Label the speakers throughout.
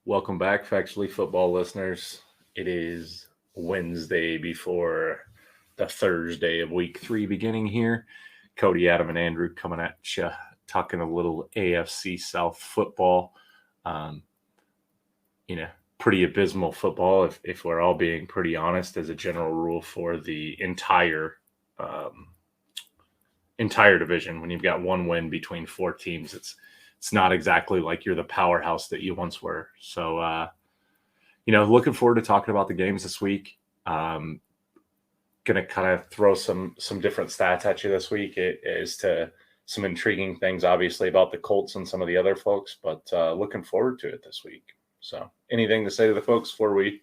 Speaker 1: Welcome back, Factually Football listeners. It is Wednesday before the Thursday of week 3 beginning here. Cody, Adam, and Andrew coming at you, talking a little AFC South football. Um, pretty abysmal football, if we're all being pretty honest, as a general rule for the entire division. When you've got one win between 4 teams, it's not exactly like you're the powerhouse that you once were. So, looking forward to talking about the games this week. Going to kind of throw some different stats at you this week as to some intriguing things, obviously, about the Colts and some of the other folks, but looking forward to it this week. So anything to say to the folks before we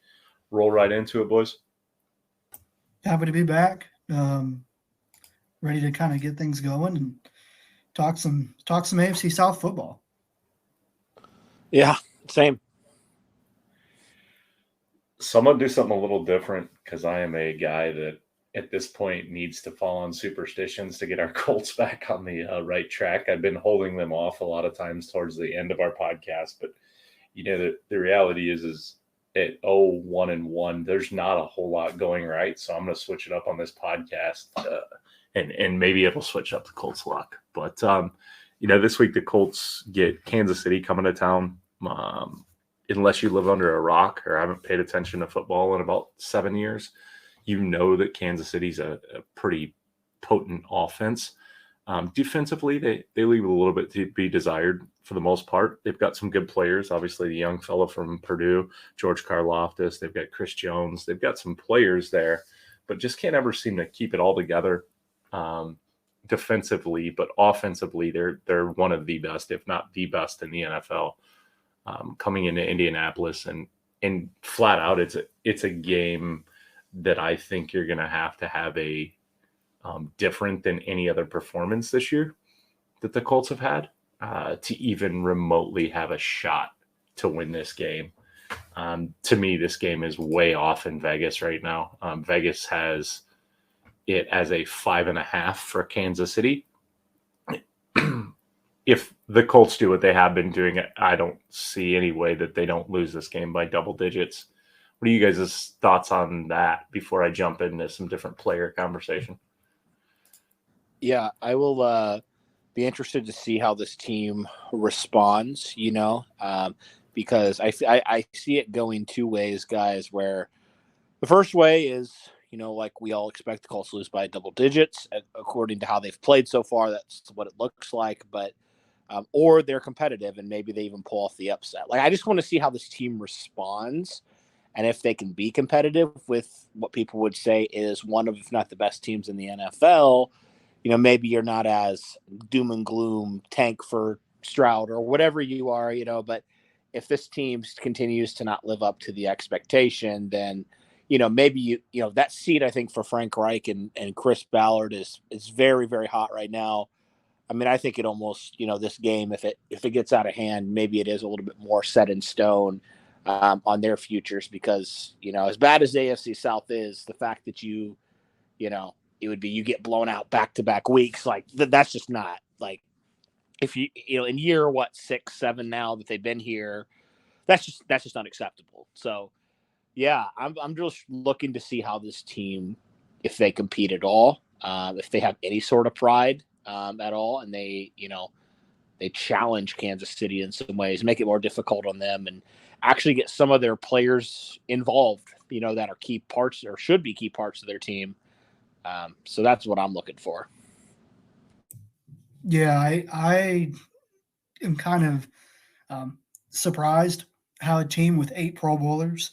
Speaker 1: roll right into it, boys?
Speaker 2: Happy to be back. Ready to kind of get things going and talk some AFC South football.
Speaker 3: Yeah, same.
Speaker 1: So I'm going to do something a little different because I am a guy that at this point needs to fall on superstitions to get our Colts back on the right track. I've been holding them off a lot of times towards the end of our podcast, but the reality is at 0-1-1, there's not a whole lot going right. So I'm going to switch it up on this podcast, and maybe it'll switch up the Colts' luck. But this week the Colts get Kansas City coming to town. Unless you live under a rock or haven't paid attention to football in about 7 years, that Kansas City's a pretty potent offense. Defensively, they leave a little bit to be desired for the most part. They've got some good players. Obviously, the young fellow from Purdue, George Karlaftis. They've got Chris Jones. They've got some players there, but just can't ever seem to keep it all together defensively. But offensively, they're one of the best, if not the best, in the NFL. Coming into Indianapolis and flat out, it's a game that I think you're going to have a different than any other performance this year that the Colts have had to even remotely have a shot to win this game. To me, this game is way off in Vegas right now. Vegas has it as a 5.5 for Kansas City. If the Colts do what they have been doing, I don't see any way that they don't lose this game by double digits. What are you guys' thoughts on that before I jump into some different player conversation?
Speaker 3: Yeah, I will be interested to see how this team responds, because I see it going two ways, guys, where the first way is, like we all expect the Colts to lose by double digits. According to how they've played so far, that's what it looks like. But or they're competitive and maybe they even pull off the upset. Like, I just want to see how this team responds and if they can be competitive with what people would say is one of, if not the best teams in the NFL. Maybe you're not as doom and gloom tank for Stroud or whatever you are, but if this team continues to not live up to the expectation, then, maybe that seat, I think, for Frank Reich and Chris Ballard is very, very hot right now. I mean, I think it almost, this game, if it gets out of hand, maybe it is a little bit more set in stone on their futures because, as bad as the AFC South is, the fact that it would be you get blown out back-to-back weeks, like that's just not like if in year 6, 7 now that they've been here, that's just unacceptable. So yeah, I'm just looking to see how this team, if they compete at all, if they have any sort of pride at all, and they challenge Kansas City in some ways, make it more difficult on them, and actually get some of their players involved, that are key parts or should be key parts of their team. So that's what I'm looking for.
Speaker 2: Yeah, I am kind of surprised how a team with 8 Pro Bowlers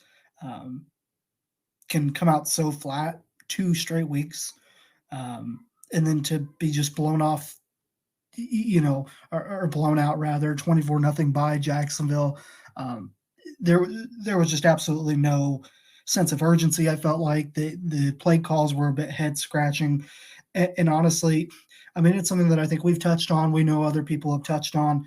Speaker 2: can come out so flat 2 straight weeks, and then to be just blown off, or blown out rather, 24-0 by Jacksonville. There was just absolutely no sense of urgency. I felt like the play calls were a bit head scratching, and honestly, I mean, it's something that I think we've touched on. We know other people have touched on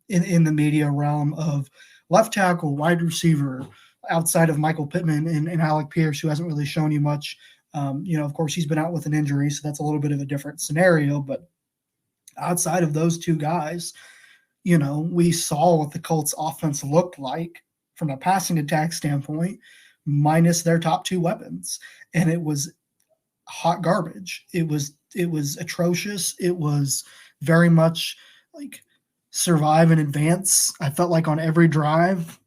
Speaker 2: in the media realm of left tackle, wide receiver, outside of Michael Pittman and Alec Pierce, who hasn't really shown you much. Of course, he's been out with an injury, so that's a little bit of a different scenario. But outside of those 2 guys, we saw what the Colts offense looked like from a passing attack standpoint, minus their top two weapons. And it was hot garbage. It was atrocious. It was very much like survive and advance. I felt like on every drive,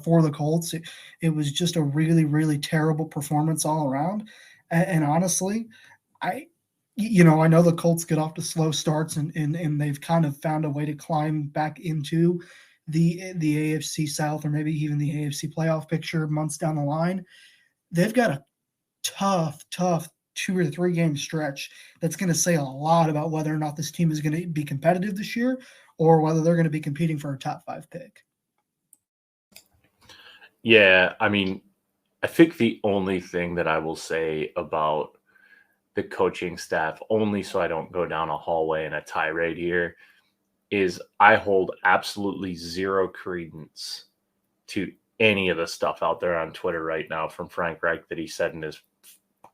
Speaker 2: for the Colts, it was just a really, really terrible performance all around. And honestly, I know the Colts get off to slow starts and they've kind of found a way to climb back into the AFC South or maybe even the AFC playoff picture months down the line. They've got a tough 2 or 3 game stretch that's going to say a lot about whether or not this team is going to be competitive this year or whether they're going to be competing for a top 5 pick.
Speaker 1: Yeah, I mean, I think the only thing that I will say about the coaching staff, only so I don't go down a hallway in a tirade here, is I hold absolutely zero credence to any of the stuff out there on Twitter right now from Frank Reich that he said in his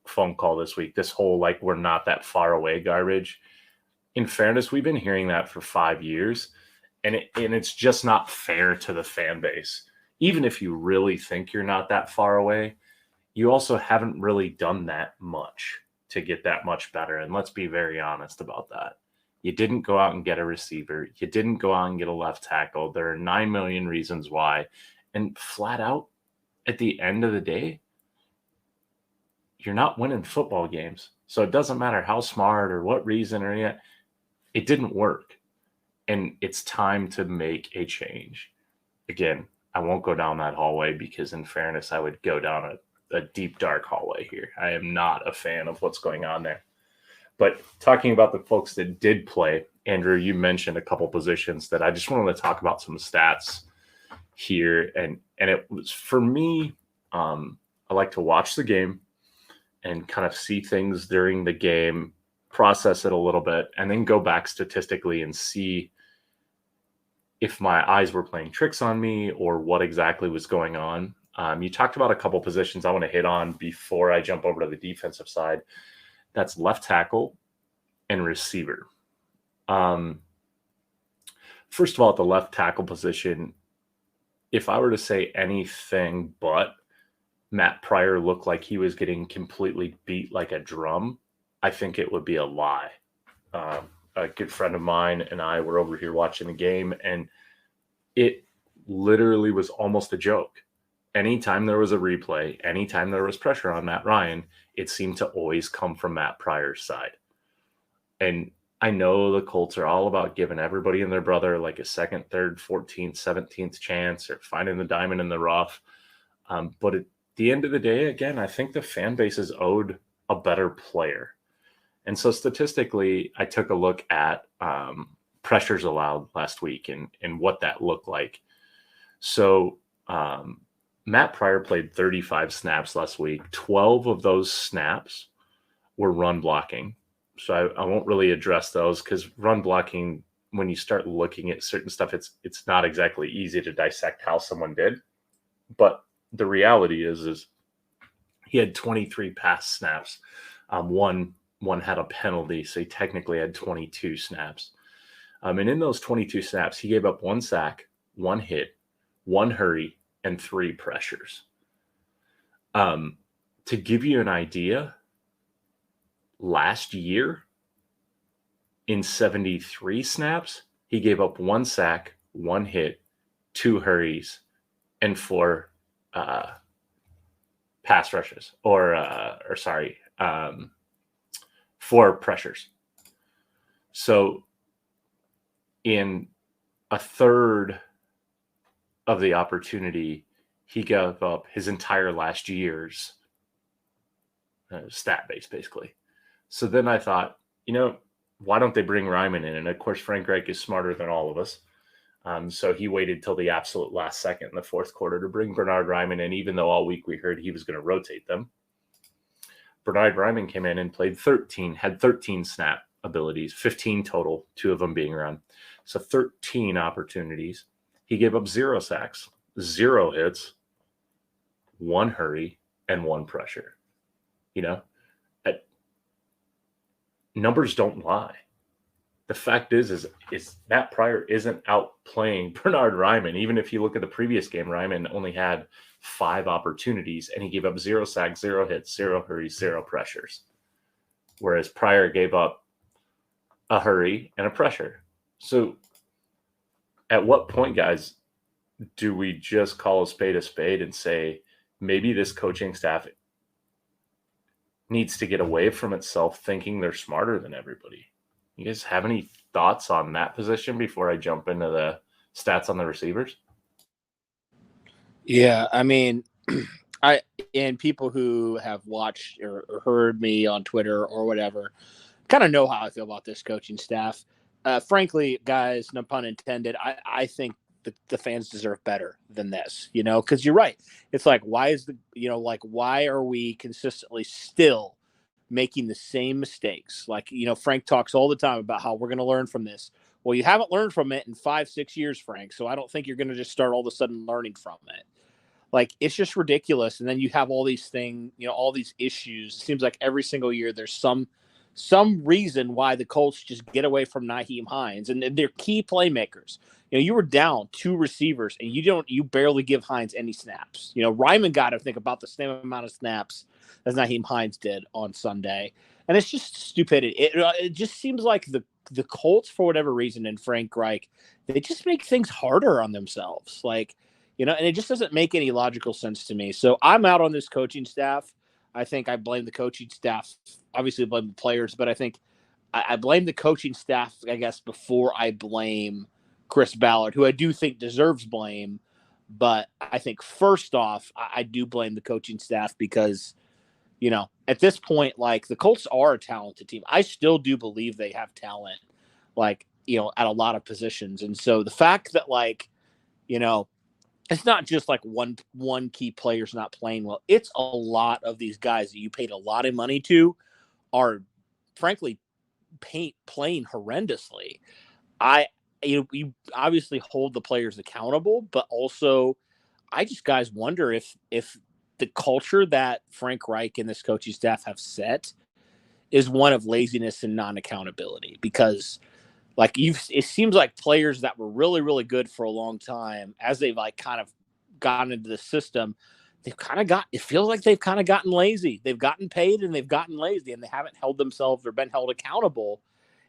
Speaker 1: phone call this week. This whole, like, we're not that far away garbage. In fairness, we've been hearing that for 5 years, and it's just not fair to the fan base. Even if you really think you're not that far away, you also haven't really done that much to get that much better. And let's be very honest about that. You didn't go out and get a receiver. You didn't go out and get a left tackle. There are 9 million reasons why. And flat out, at the end of the day, you're not winning football games. So it doesn't matter how smart or what reason or yet, it didn't work. And it's time to make a change. Again, I won't go down that hallway because in fairness, I would go down a deep, dark hallway here. I am not a fan of what's going on there. But talking about the folks that did play, Andrew, you mentioned a couple positions that I just wanted to talk about some stats here. And it was, for me, I like to watch the game and kind of see things during the game, process it a little bit, and then go back statistically and see if my eyes were playing tricks on me or what exactly was going on. You talked about a couple positions I want to hit on before I jump over to the defensive side. That's left tackle and receiver. First of all, at the left tackle position, if I were to say anything but Matt Pryor looked like he was getting completely beat like a drum, I think it would be a lie. A good friend of mine and I were over here watching the game, and it literally was almost a joke. Anytime there was a replay, anytime there was pressure on Matt Ryan, it seemed to always come from Matt Pryor's side. And I know the Colts are all about giving everybody and their brother like a second, third, 14th, 17th chance or finding the diamond in the rough. But at the end of the day, again, I think the fan base is owed a better player. And so statistically, I took a look at pressures allowed last week and what that looked like. So Matt Pryor played 35 snaps last week. 12 of those snaps were run blocking. So I won't really address those because run blocking, when you start looking at certain stuff, it's not exactly easy to dissect how someone did. But the reality is he had 23 pass snaps. One had a penalty, so he technically had 22 snaps. And in those 22 snaps, he gave up 1 sack, 1 hit, 1 hurry, and 3 pressures. To give you an idea, last year, in 73 snaps, he gave up 1 sack, 1 hit, 2 hurries, and 4 pass rushes, or 4 pressures. So in a third of the opportunity, he gave up his entire last year's stat base, basically. So then I thought, why don't they bring Ryman in? And of course, Frank Reich is smarter than all of us. So he waited till the absolute last second in the fourth quarter to bring Bernhard Raimann in, even though all week we heard he was going to rotate them. Bernhard Raimann came in and had 13 snap abilities, 15 total, 2 of them being run. So 13 opportunities. He gave up 0 sacks, 0 hits, 1 hurry, and 1 pressure. Numbers don't lie. the fact is Matt Pryor isn't outplaying Bernard Ryman. Even if you look at the previous game, Ryman only had 5 opportunities and he gave up 0 sacks, 0 hits, 0 hurries, 0 pressures. Whereas Pryor gave up a hurry and a pressure. So at what point, guys, do we just call a spade and say maybe this coaching staff needs to get away from itself thinking they're smarter than everybody? You guys have any thoughts on that position before I jump into the stats on the receivers?
Speaker 3: Yeah, I mean, and people who have watched or heard me on Twitter or whatever kind of know how I feel about this coaching staff. Frankly, guys, no pun intended, I think the fans deserve better than this, because you're right. It's like, why are we consistently still making the same mistakes? Like, Frank talks all the time about how we're going to learn from this. Well, you haven't learned from it in 5-6 years, Frank. So I don't think you're going to just start all of a sudden learning from it. Like, it's just ridiculous. And then you have all these things, all these issues. It seems like every single year there's some reason why the Colts just get away from Nyheim Hines and they're key playmakers. You were down 2 receivers and you barely give Hines any snaps. Ryman got, I think, about the same amount of snaps as Nyheim Hines did on Sunday. And it's just stupidity. It just seems like the Colts, for whatever reason, and Frank Reich, they just make things harder on themselves. Like, and it just doesn't make any logical sense to me. So I'm out on this coaching staff. I think I blame the coaching staff. Obviously, I blame the players, but I think I blame the coaching staff, I guess, before I blame Chris Ballard, who I do think deserves blame. But I think first off, I do blame the coaching staff because, at this point, like, the Colts are a talented team. I still do believe they have talent, like, at a lot of positions. And so the fact that, like, it's not just like one key player's not playing well. It's a lot of these guys that you paid a lot of money to are, frankly, playing horrendously. You obviously hold the players accountable, but also I just, guys, wonder if the culture that Frank Reich and this coaching staff have set is one of laziness and non-accountability, because like it seems like players that were really, really good for a long time, as they've like kind of gotten into the system, it feels like they've kind of gotten lazy. They've gotten paid and they've gotten lazy and they haven't held themselves or been held accountable.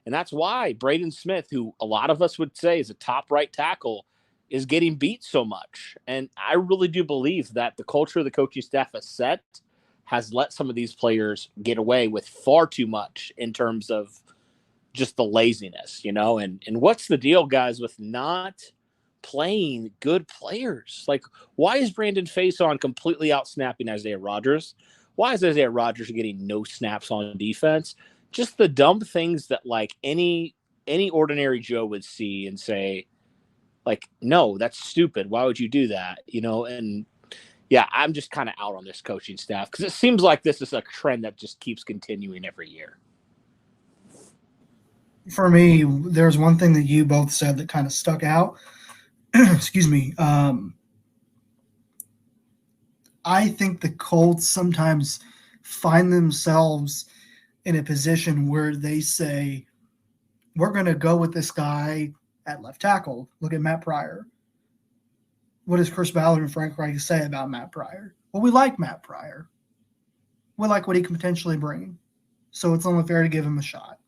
Speaker 3: And that's why Braden Smith, who a lot of us would say is a top right tackle, is getting beat so much. And I really do believe that the culture the coaching staff has set has let some of these players get away with far too much in terms of just the laziness, and what's the deal, guys, with not playing good players? Like, why is Brandon Faison completely out snapping Isaiah Rodgers? Why is Isaiah Rodgers getting no snaps on defense? Just the dumb things that like any ordinary Joe would see and say, like, no, that's stupid. Why would you do that? And yeah, I'm just kind of out on this coaching staff because it seems like this is a trend that just keeps continuing every year.
Speaker 2: For me, there's one thing that you both said that kind of stuck out. Excuse me. I think the Colts sometimes find themselves in a position where they say, we're going to go with this guy at left tackle. Look at Matt Pryor. What does Chris Ballard and Frank Reich say about Matt Pryor? Well, we like Matt Pryor. We like what he can potentially bring. So it's only fair to give him a shot.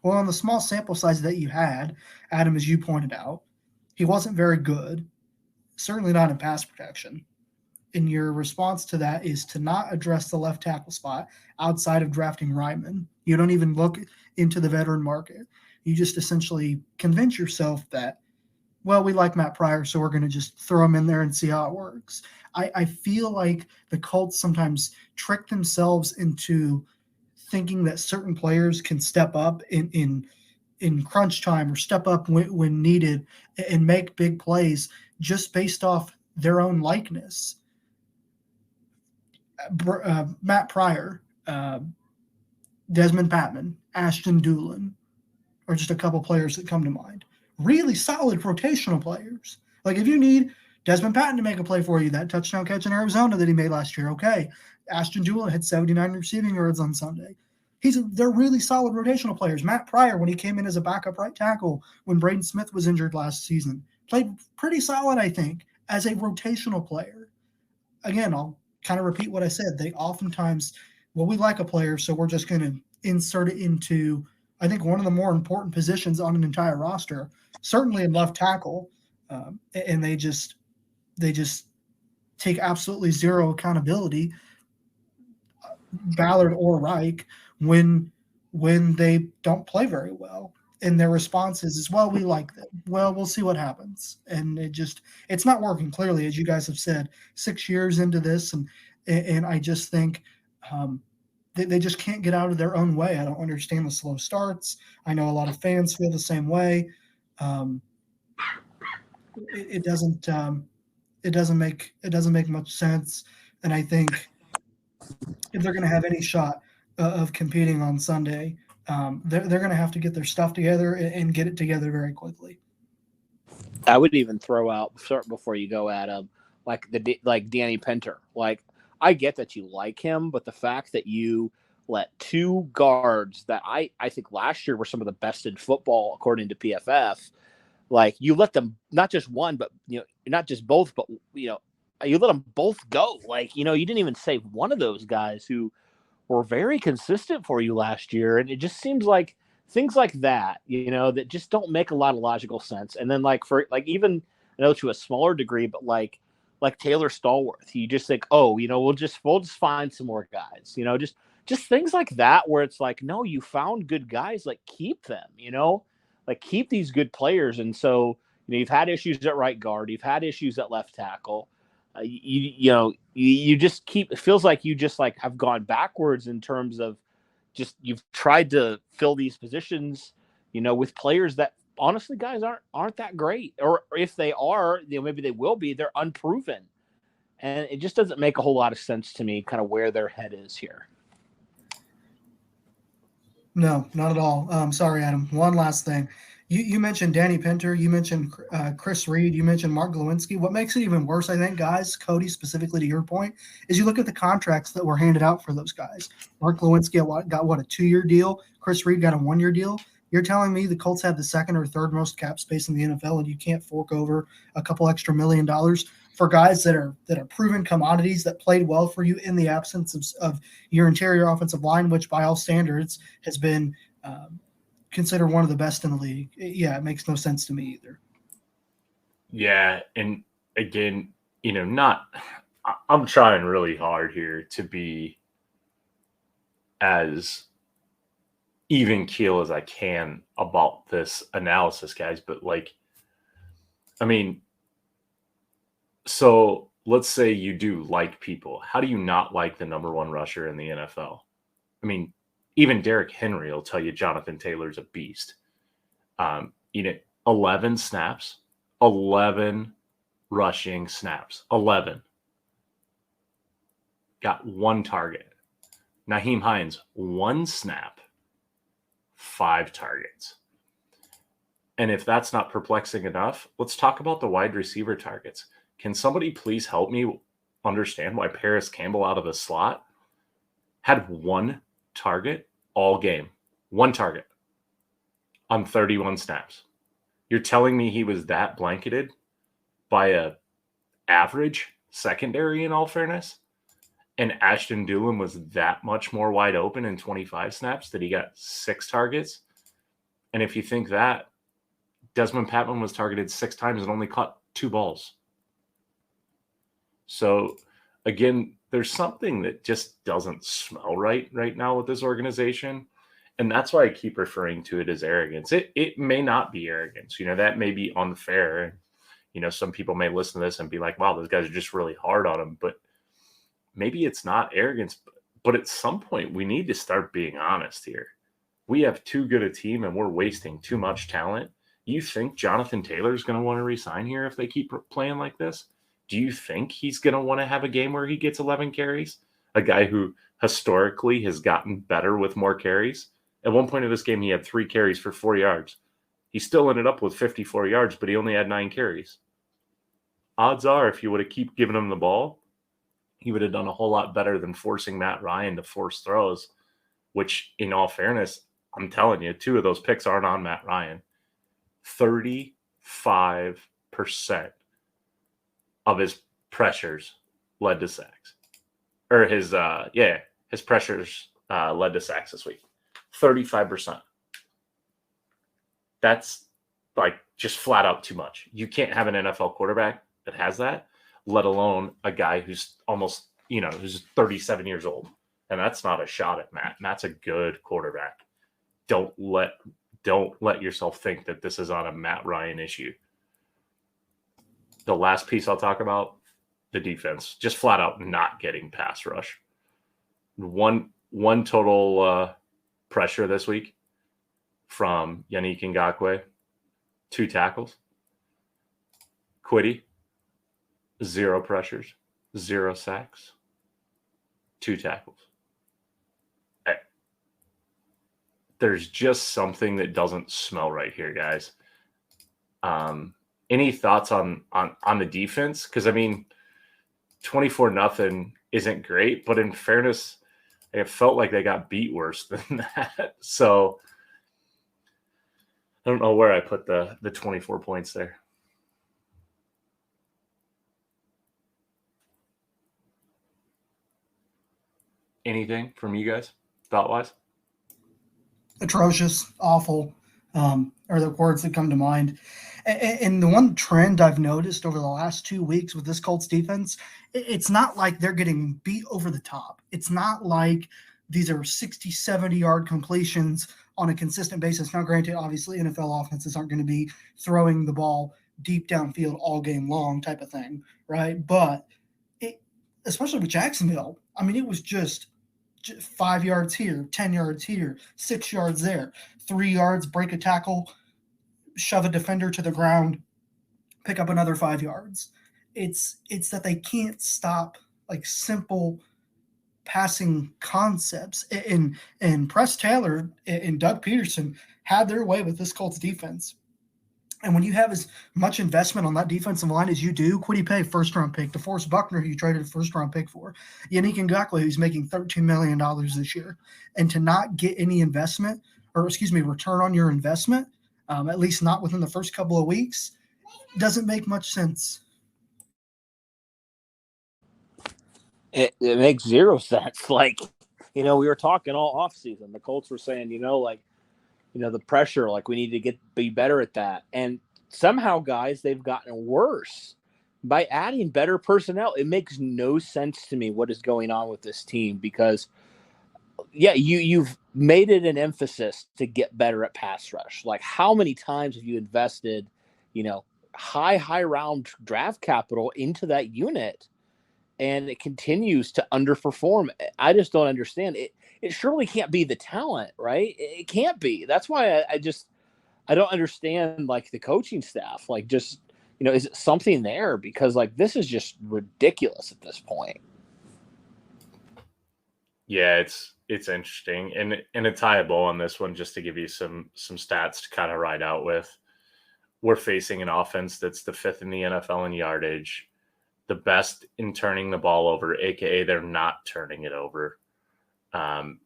Speaker 2: Well, on the small sample size that you had, Adam, as you pointed out, he wasn't very good, certainly not in pass protection. And your response to that is to not address the left tackle spot outside of drafting Ryman. You don't even look into the veteran market. You just essentially convince yourself that, well, we like Matt Pryor, so we're going to just throw him in there and see how it works. I feel like the Colts sometimes trick themselves into thinking that certain players can step up in crunch time or step up when needed and make big plays just based off their own likeness. Matt Pryor, Desmond Patman, Ashton Doolin are just a couple players that come to mind. Really solid rotational players. Like, if you need Desmond Patton to make a play for you, that touchdown catch in Arizona that he made last year, okay. Ashton Doolin had 79 receiving yards on Sunday. they're really solid rotational players. Matt Pryor, when he came in as a backup right tackle when Braden Smith was injured last season, played pretty solid, I think, as a rotational player. Again, I'll kind of repeat what I said. They oftentimes, well, we like a player, so we're just going to insert it into, I think, one of the more important positions on an entire roster, certainly in left tackle, and they just take absolutely zero accountability, Ballard or Reich, when they don't play very well. And their response is, well, we like them. Well, we'll see what happens. And it's not working, clearly, as you guys have said, 6 years into this. And I just think they just can't get out of their own way. I don't understand the slow starts. I know a lot of fans feel the same way. It doesn't make much sense. And I think if they're going to have any shot of competing on Sunday, they're going to have to get their stuff together and get it together very quickly.
Speaker 3: I would even throw out, before you go, Adam, like Danny Pinter. Like, I get that you like him, but the fact that you let two guards that I think last year were some of the best in football according to PFF, like, you let them, not just one, but not just both, but you let them both go. Like, you didn't even save one of those guys who were very consistent for you last year. And it just seems like things like that, that just don't make a lot of logical sense. And then even, I know to a smaller degree, but like Taylor Stallworth, you just think, oh, we'll just find some more guys, just things like that, where it's like, no, you found good guys, like, keep them, like, keep these good players. And so, you've had issues at right guard, you've had issues at left tackle. You just it feels like you just like have gone backwards in terms of just, you've tried to fill these positions, with players that honestly, guys, aren't that great. Or if they are, maybe they will be, they're unproven. And it just doesn't make a whole lot of sense to me, kind of where their head is here.
Speaker 2: No, not at all. Sorry, Adam. One last thing. You mentioned Danny Pinter. You mentioned Chris Reed. You mentioned Mark Glowinski. What makes it even worse, I think, guys, Cody, specifically to your point, is you look at the contracts that were handed out for those guys. Mark Glowinski got a 2-year deal? Chris Reed got a 1-year deal? You're telling me the Colts have the second or third most cap space in the NFL, and you can't fork over a couple extra $1 million for guys that are proven commodities that played well for you in the absence of your interior offensive line, which by all standards has been considered one of the best in the league. Yeah, it makes no sense to me either.
Speaker 1: Yeah, and again, I'm trying really hard here to be as even keel as I can about this analysis, guys. But so let's say you do like people. How do you not like the number one rusher in the NFL? Even Derrick Henry will tell you Jonathan Taylor's a beast. 11 snaps, 11 rushing snaps, 11. Got 1 target. Nyheim Hines, 1 snap, 5 targets. And if that's not perplexing enough, let's talk about the wide receiver targets. Can somebody please help me understand why Paris Campbell out of the slot had 1 target all game? 1 target on 31 snaps. You're telling me he was that blanketed by a average secondary, in all fairness? And Ashton Dulin was that much more wide open in 25 snaps that he got 6 targets? And if you think that, Desmond Patman was targeted 6 times and only caught 2 balls. So again, there's something that just doesn't smell right now with this organization. And that's why I keep referring to it as arrogance. It may not be arrogance. That may be unfair. Some people may listen to this and be like, wow, those guys are just really hard on him. But maybe it's not arrogance. But at some point, we need to start being honest here. We have too good a team and we're wasting too much talent. You think Jonathan Taylor is going to want to resign here if they keep playing like this? Do you think he's going to want to have a game where he gets 11 carries? A guy who historically has gotten better with more carries. At one point in this game, he had 3 carries for 4 yards. He still ended up with 54 yards, but he only had 9 carries. Odds are, if you would have keep giving him the ball, he would have done a whole lot better than forcing Matt Ryan to force throws which in all fairness, I'm telling you, 2 of those picks aren't on Matt Ryan. 35% of his pressures led to sacks. Or his pressures led to sacks this week. 35%. That's like just flat out too much. You can't have an NFL quarterback that has that, let alone a guy who's almost, who's 37 years old. And that's not a shot at Matt. Matt's a good quarterback. Don't let yourself think that this is on a Matt Ryan issue. The last piece I'll talk about, the defense, just flat out not getting pass rush. One total pressure this week from Yannick Ngakoue, 2 tackles. Quiddy, 0 pressures, 0 sacks, 2 tackles. There's just something that doesn't smell right here, guys. Any thoughts on the defense? Because, 24-0 isn't great, but in fairness, it felt like they got beat worse than that. So I don't know where I put the 24 points there. Anything from you guys, thought-wise?
Speaker 2: Atrocious, awful, are the words that come to mind. And the one trend I've noticed over the last 2 weeks with this Colts defense, it's not like they're getting beat over the top. It's not like these are 60, 70-yard completions on a consistent basis. Now, granted, obviously, NFL offenses aren't going to be throwing the ball deep downfield all game long type of thing, right? But especially with Jacksonville, it was just 5 yards here, 10 yards here, 6 yards there, 3 yards, break a tackle, shove a defender to the ground, pick up another 5 yards. It's that they can't stop like simple passing concepts. And Press Taylor and Doug Peterson had their way with this Colts defense. And when you have as much investment on that defensive line as you do, Kwity Paye, first-round pick, DeForest Buckner, who you traded a first-round pick for, Yannick Ngakoue, who's making $13 million this year, and to not get any return on your investment, at least not within the first couple of weeks, doesn't make much sense.
Speaker 3: It makes 0 sense. Like, we were talking all offseason. The Colts were saying, the pressure, like we need to be better at that. And somehow, guys, they've gotten worse by adding better personnel. It makes no sense to me what is going on with this team because, you've made it an emphasis to get better at pass rush. Like, how many times have you invested, high round draft capital into that unit and it continues to underperform? I just don't understand it. It surely can't be the talent, right? It can't be. That's why I don't understand like the coaching staff. Like, just, is it something there? Because like this is just ridiculous at this point.
Speaker 1: Yeah, it's interesting. And to tie a bow on this one, just to give you some stats to kind of ride out with. We're facing an offense that's the 5th in the NFL in yardage, the best in turning the ball over, aka they're not turning it over. 6th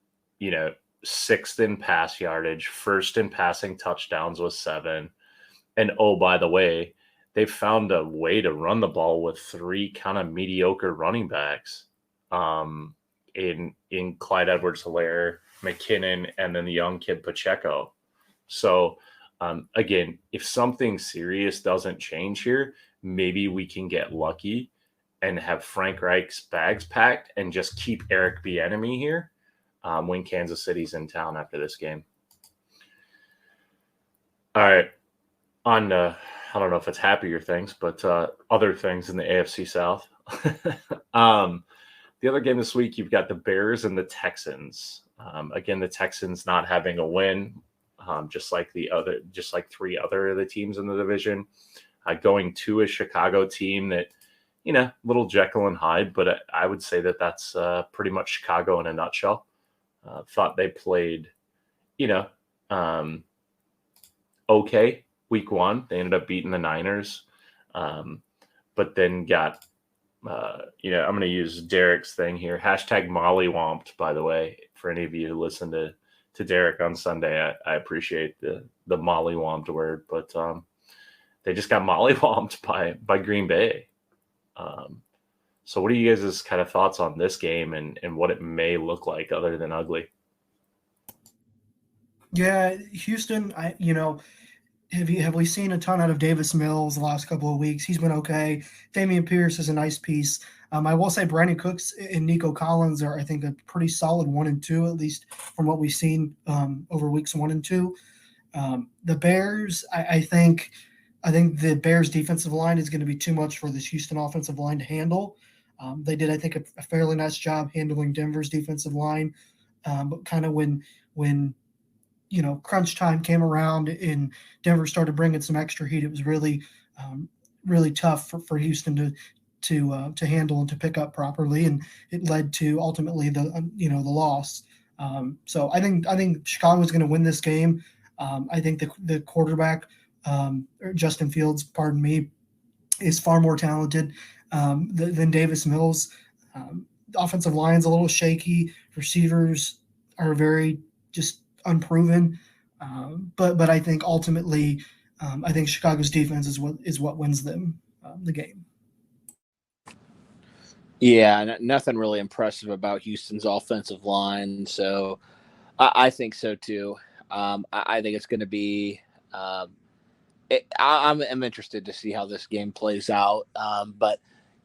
Speaker 1: in pass yardage, 1st in passing touchdowns with 7. And oh, by the way, they've found a way to run the ball with 3 kind of mediocre running backs in Clyde Edwards-Helaire, McKinnon, and then the young kid Pacheco. So again, if something serious doesn't change here, maybe we can get lucky and have Frank Reich's bags packed and just keep Eric Bieniemy here when Kansas City's in town after this game. All right. On I don't know if it's happier things, but other things in the AFC South. The other game this week, you've got the Bears and the Texans. Again, the Texans not having a win, just like 3 other of the teams in the division. Going to a Chicago team that, little Jekyll and Hyde, but I would say that that's pretty much Chicago in a nutshell. Thought they played, okay week 1. They ended up beating the Niners, but then got I'm going to use Derek's thing here. Hashtag mollywomped, by the way, for any of you who listen to Derek on Sunday. I appreciate the mollywomped word, but they just got mollywomped by Green Bay. So what are you guys' kind of thoughts on this game and what it may look like other than ugly?
Speaker 2: Yeah, Houston, have we seen a ton out of Davis Mills the last couple of weeks? He's been okay. Damian Pierce is a nice piece. I will say Brandon Cooks and Nico Collins are, I think, a pretty solid 1 and 2, at least from what we've seen over weeks 1 and 2. The Bears, I think the Bears defensive line is going to be too much for this Houston offensive line to handle. They did, I think, a fairly nice job handling Denver's defensive line, but kind of when crunch time came around and Denver started bringing some extra heat, it was really, really tough for Houston to handle and to pick up properly, and it led to ultimately the loss. So I think Chicago is going to win this game. I think the quarterback, Justin Fields, pardon me, is far more talented than Davis Mills. The offensive line's a little shaky. Receivers are very just unproven. But I think ultimately, I think Chicago's defense is what wins them the game.
Speaker 3: Yeah, nothing really impressive about Houston's offensive line. So I think so too. I think it's going to be. I'm interested to see how this game plays out. But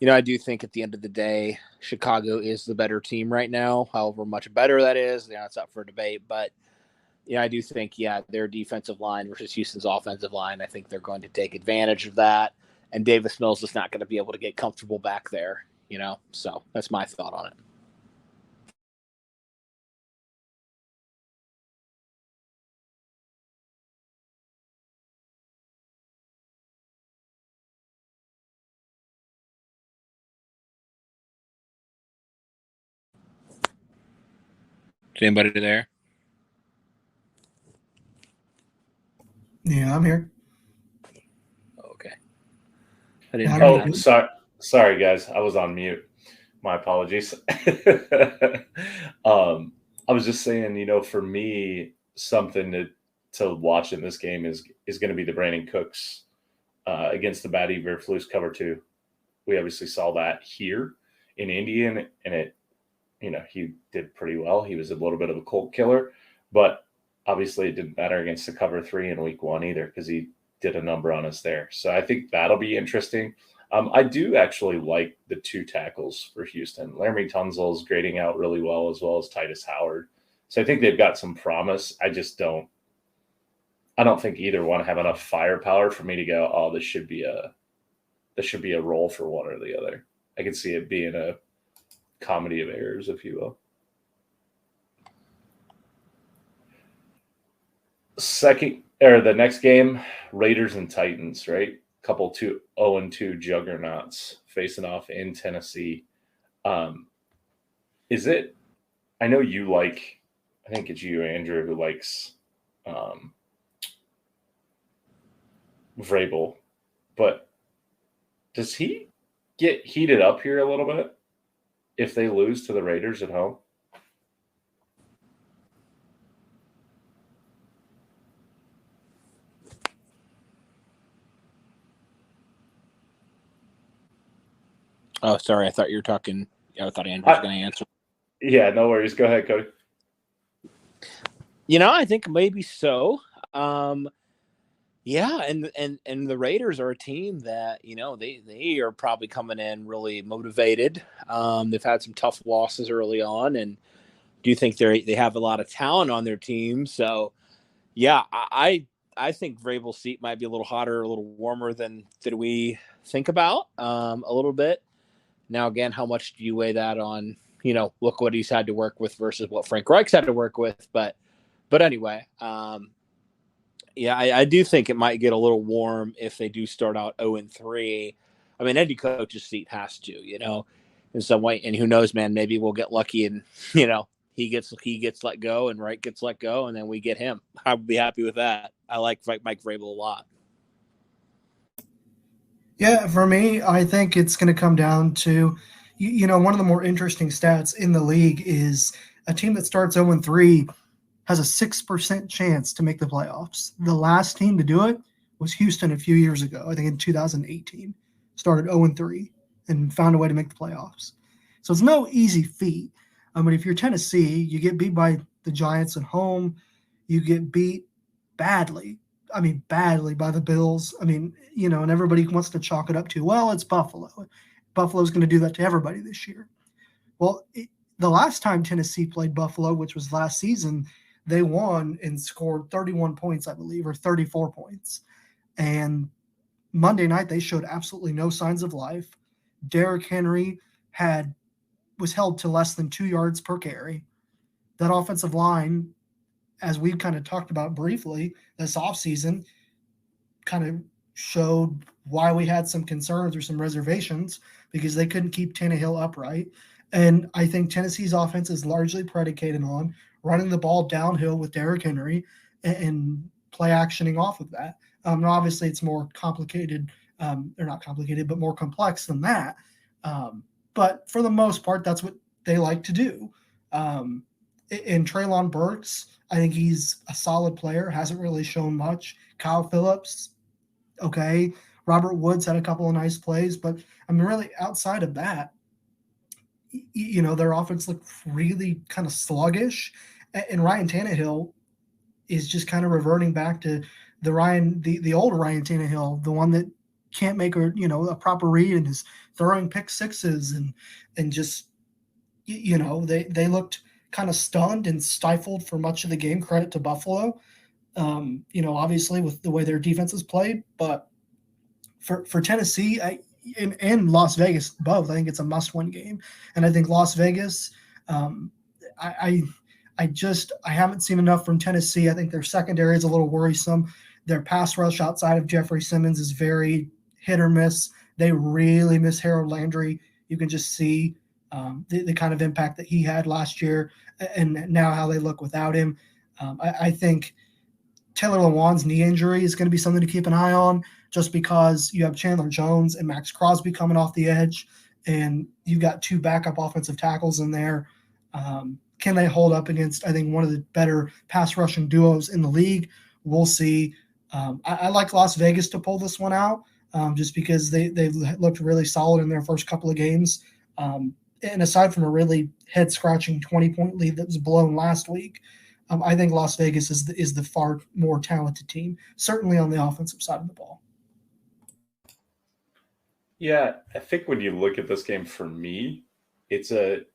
Speaker 3: I do think at the end of the day, Chicago is the better team right now. However much better that is, it's up for debate. But I do think their defensive line versus Houston's offensive line, I think they're going to take advantage of that. And Davis Mills is not going to be able to get comfortable back there. So that's my thought on it. Is anybody there?
Speaker 2: Yeah, I'm here.
Speaker 3: Okay.
Speaker 1: Sorry, guys. I was on mute. My apologies. I was just saying, for me, something to watch in this game is going to be the Brandon Cooks against the Bad Eberflus cover 2. We obviously saw that here in Indy, and it, he did pretty well. He was a little bit of a Colt killer, but obviously it didn't matter against the cover 3 in week 1 either, because he did a number on us there. So I think that'll be interesting. I do actually like the 2 tackles for Houston. Laramie Tunzel is grading out really well as Titus Howard. So I think they've got some promise. I don't think either one have enough firepower for me to go, oh, this should be a role for one or the other. I can see it being a comedy of errors, if you will. The next game, Raiders and Titans, right? Couple 0-2 juggernauts facing off in Tennessee. Is it? I know you like. I think it's you, Andrew, who likes Vrabel, but does he get heated up here a little bit if they lose to the Raiders at home?
Speaker 3: Oh, sorry. I thought you were talking. I thought Andrew was going to answer.
Speaker 1: Yeah, no worries. Go ahead, Cody.
Speaker 3: I think maybe so. Yeah, and the Raiders are a team that they are probably coming in really motivated. They've had some tough losses early on, and do think they have a lot of talent on their team. So, yeah, I think Vrabel's seat might be a little hotter, a little warmer than we think about a little bit. Now, again, how much do you weigh that on? Look what he's had to work with versus what Frank Reich's had to work with. But anyway, yeah, I do think it might get a little warm if they do start out 0-3. I mean, any coach's seat has to, in some way. And who knows, man? Maybe we'll get lucky and he gets let go and Reich gets let go, and then we get him. I'd be happy with that. I like Mike Vrabel a lot.
Speaker 2: Yeah, for me, I think it's going to come down to, one of the more interesting stats in the league is a team that starts 0-3 has a 6% chance to make the playoffs. The last team to do it was Houston a few years ago, I think in 2018. Started 0-3 and found a way to make the playoffs. So it's no easy feat. But if you're Tennessee, you get beat by the Giants at home. You get beat badly. I mean, badly by the Bills. I mean, and everybody wants to chalk it up to, well, it's Buffalo. Buffalo's going to do that to everybody this year. Well, the last time Tennessee played Buffalo, which was last season, they won and scored 31 points, I believe, or 34 points. And Monday night, they showed absolutely no signs of life. Derrick Henry was held to less than 2 yards per carry. That offensive line, as we kind of talked about briefly this offseason, kind of showed why we had some concerns or some reservations because they couldn't keep Tannehill upright. And I think Tennessee's offense is largely predicated on running the ball downhill with Derrick Henry and play actioning off of that. Obviously, it's more complicated. They're not complicated, but more complex than that. But for the most part, that's what they like to do. In Treylon Burks, I think he's a solid player, hasn't really shown much. Kyle Phillips, okay. Robert Woods had a couple of nice plays, but I mean, really outside of that, their offense looked really kind of sluggish. And Ryan Tannehill is just kind of reverting back to the old Ryan Tannehill, the one that can't make a proper read and is throwing pick sixes and just, they looked kind of stunned and stifled for much of the game. Credit to Buffalo, obviously with the way their defense is played, but for Tennessee, and Las Vegas both, I think it's a must-win game. And I think Las Vegas, I haven't seen enough from Tennessee. I think their secondary is a little worrisome. Their pass rush outside of Jeffrey Simmons is very hit or miss. They really miss Harold Landry. You can just see the kind of impact that he had last year and now how they look without him. I think Taylor Lewan's knee injury is going to be something to keep an eye on just because you have Chandler Jones and Max Crosby coming off the edge, and you've got two backup offensive tackles in there. Can they hold up against, I think, one of the better pass rushing duos in the league? We'll see. I like Las Vegas to pull this one out just because they've looked really solid in their first couple of games. And aside from a really head-scratching 20-point lead that was blown last week, I think Las Vegas is the far more talented team, certainly on the offensive side of the ball.
Speaker 1: Yeah, I think when you look at this game, for me, it's a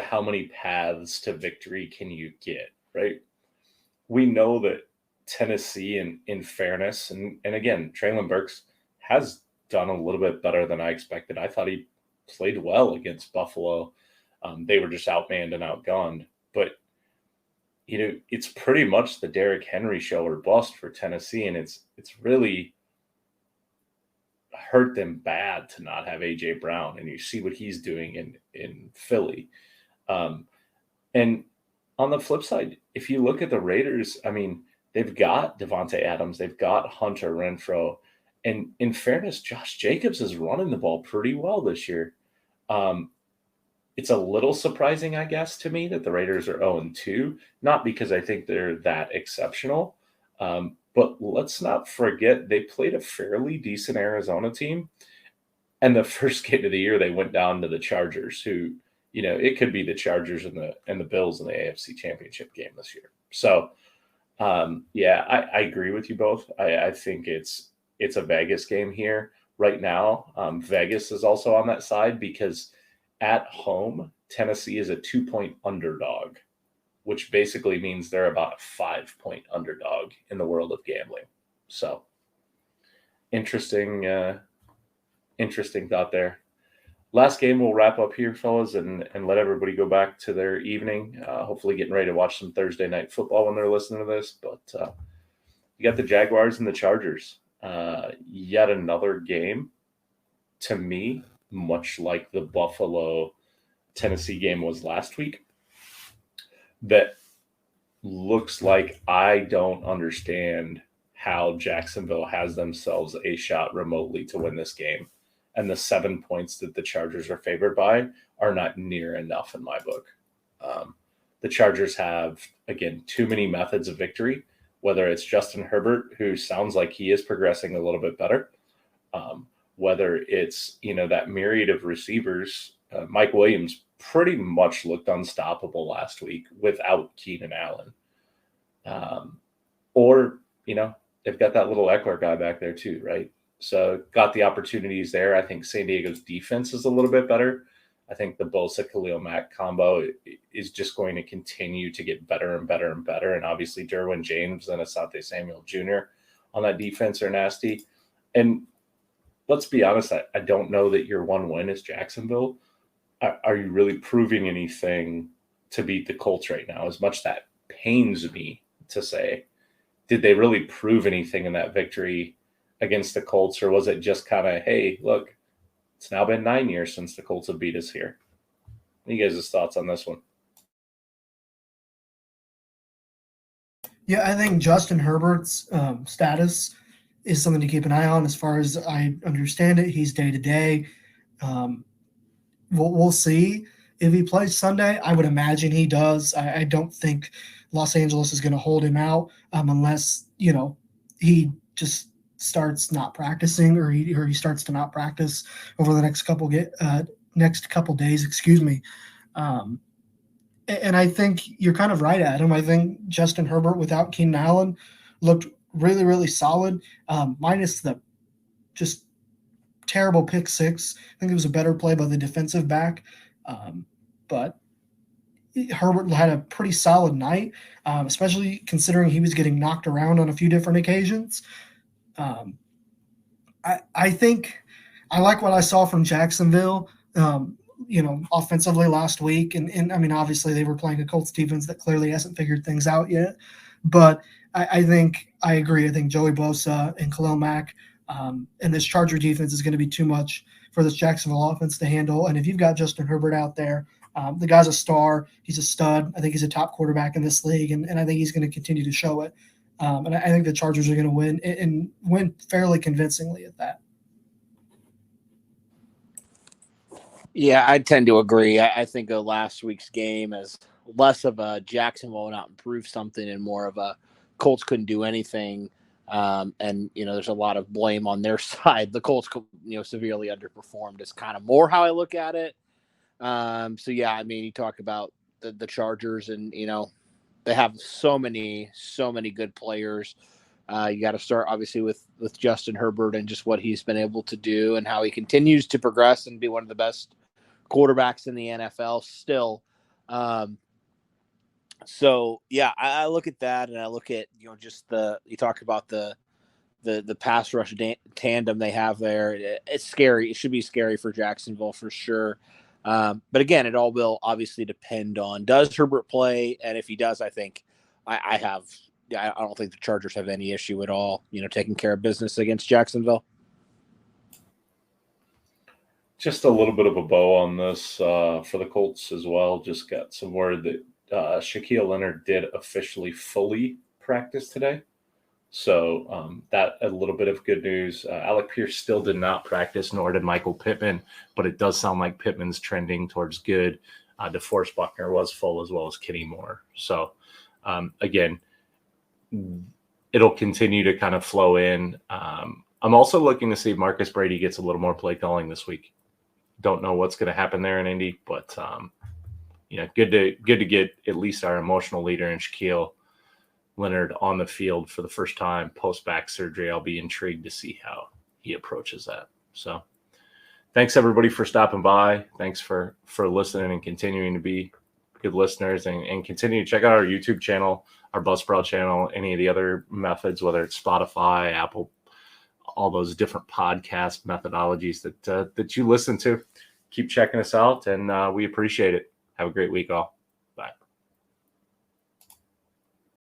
Speaker 1: how many paths to victory can you get, right? We know that Tennessee, in fairness, and again, Treylon Burks has done a little bit better than I expected. I thought he played well against Buffalo. They were just outmanned and outgunned. But, it's pretty much the Derrick Henry show or bust for Tennessee, and it's really hurt them bad to not have A.J. Brown, and you see what he's doing in Philly. And on the flip side, if you look at the Raiders, I mean, they've got Devontae Adams, they've got Hunter Renfrow, and in fairness, Josh Jacobs is running the ball pretty well this year. It's a little surprising, I guess, to me that the Raiders are 0-2, not because I think they're that exceptional, but let's not forget they played a fairly decent Arizona team. And the first game of the year, they went down to the Chargers, who, it could be the Chargers and the Bills in the AFC Championship game this year. So, I agree with you both. I think it's a Vegas game here right now. Vegas is also on that side because at home, Tennessee is a 2-point underdog, which basically means they're about a 5-point underdog in the world of gambling. So interesting thought there. Last game we'll wrap up here, fellas, and let everybody go back to their evening. Hopefully getting ready to watch some Thursday night football when they're listening to this. But you got the Jaguars and the Chargers. Yet another game, to me, much like the Buffalo-Tennessee game was last week, that looks like I don't understand how Jacksonville has themselves a shot remotely to win this game. And the 7 points that the Chargers are favored by are not near enough in my book. The Chargers have, again, too many methods of victory, whether it's Justin Herbert, who sounds like he is progressing a little bit better, whether it's, that myriad of receivers. Mike Williams pretty much looked unstoppable last week without Keenan Allen. Or, they've got that little Eckler guy back there too, right? So got the opportunities there. I think San Diego's defense is a little bit better. I think the Bosa Khalil Mack combo is just going to continue to get better and better and better. And obviously Derwin James and Asante Samuel Jr. on that defense are nasty. And let's be honest, I don't know that your one win is Jacksonville. Are you really proving anything to beat the Colts right now? As much that pains me to say, did they really prove anything in that victory against the Colts? Or was it just kind of, hey, look, it's now been 9 years since the Colts have beat us here. What are you guys' thoughts on this one?
Speaker 2: Yeah, I think Justin Herbert's status is something to keep an eye on. As far as I understand it, he's day-to-day. We'll see if he plays Sunday. I would imagine he does. I don't think Los Angeles is going to hold him out unless, he just starts not practicing or he starts to not practice over the next couple days. And I think you're kind of right, Adam. I think Justin Herbert without Keenan Allen looked really, really solid, minus the just terrible pick six. I think it was a better play by the defensive back. But Herbert had a pretty solid night, especially considering he was getting knocked around on a few different occasions. I think I like what I saw from Jacksonville, offensively last week. And I mean, obviously they were playing a Colts defense that clearly hasn't figured things out yet. But I think I agree. I think Joey Bosa and Khalil Mack and this Charger defense is going to be too much for this Jacksonville offense to handle. And if you've got Justin Herbert out there, the guy's a star. He's a stud. I think he's a top quarterback in this league, and I think he's going to continue to show it. And I think the Chargers are going to win and win fairly convincingly at that.
Speaker 3: Yeah, I tend to agree. I think of last week's game as less of a Jacksonville not improve something and more of a Colts couldn't do anything. And, there's a lot of blame on their side. The Colts, severely underperformed is kind of more how I look at it. So, yeah, I mean, you talk about the Chargers and, they have so many good players. You got to start, obviously, with Justin Herbert and just what he's been able to do and how he continues to progress and be one of the best quarterbacks in the NFL still. So, yeah, I look at that and I look at, just you talk about the pass rush tandem they have there. It's scary. It should be scary for Jacksonville for sure. But again, it all will obviously depend on, does Herbert play? And if he does, I think I don't think the Chargers have any issue at all, taking care of business against Jacksonville.
Speaker 1: Just a little bit of a bow on this for the Colts as well. Just got some word that Shaquille Leonard did officially fully practice today. So that a little bit of good news. Alec Pierce still did not practice, nor did Michael Pittman, but it does sound like Pittman's trending towards good. DeForest Buckner was full as well as Kenny Moore. So again, it'll continue to kind of flow in. I'm also looking to see if Marcus Brady gets a little more play calling this week. Don't know what's going to happen there in Indy, but good to get at least our emotional leader in Shaquille Leonard on the field for the first time post back surgery. I'll be intrigued to see how he approaches that. So thanks everybody for stopping by. Thanks for listening and continuing to be good listeners and continue to check out our YouTube channel, our Buzzsprout channel, any of the other methods, whether it's Spotify, Apple, all those different podcast methodologies that you listen to. Keep checking us out and we appreciate it. Have a great week all.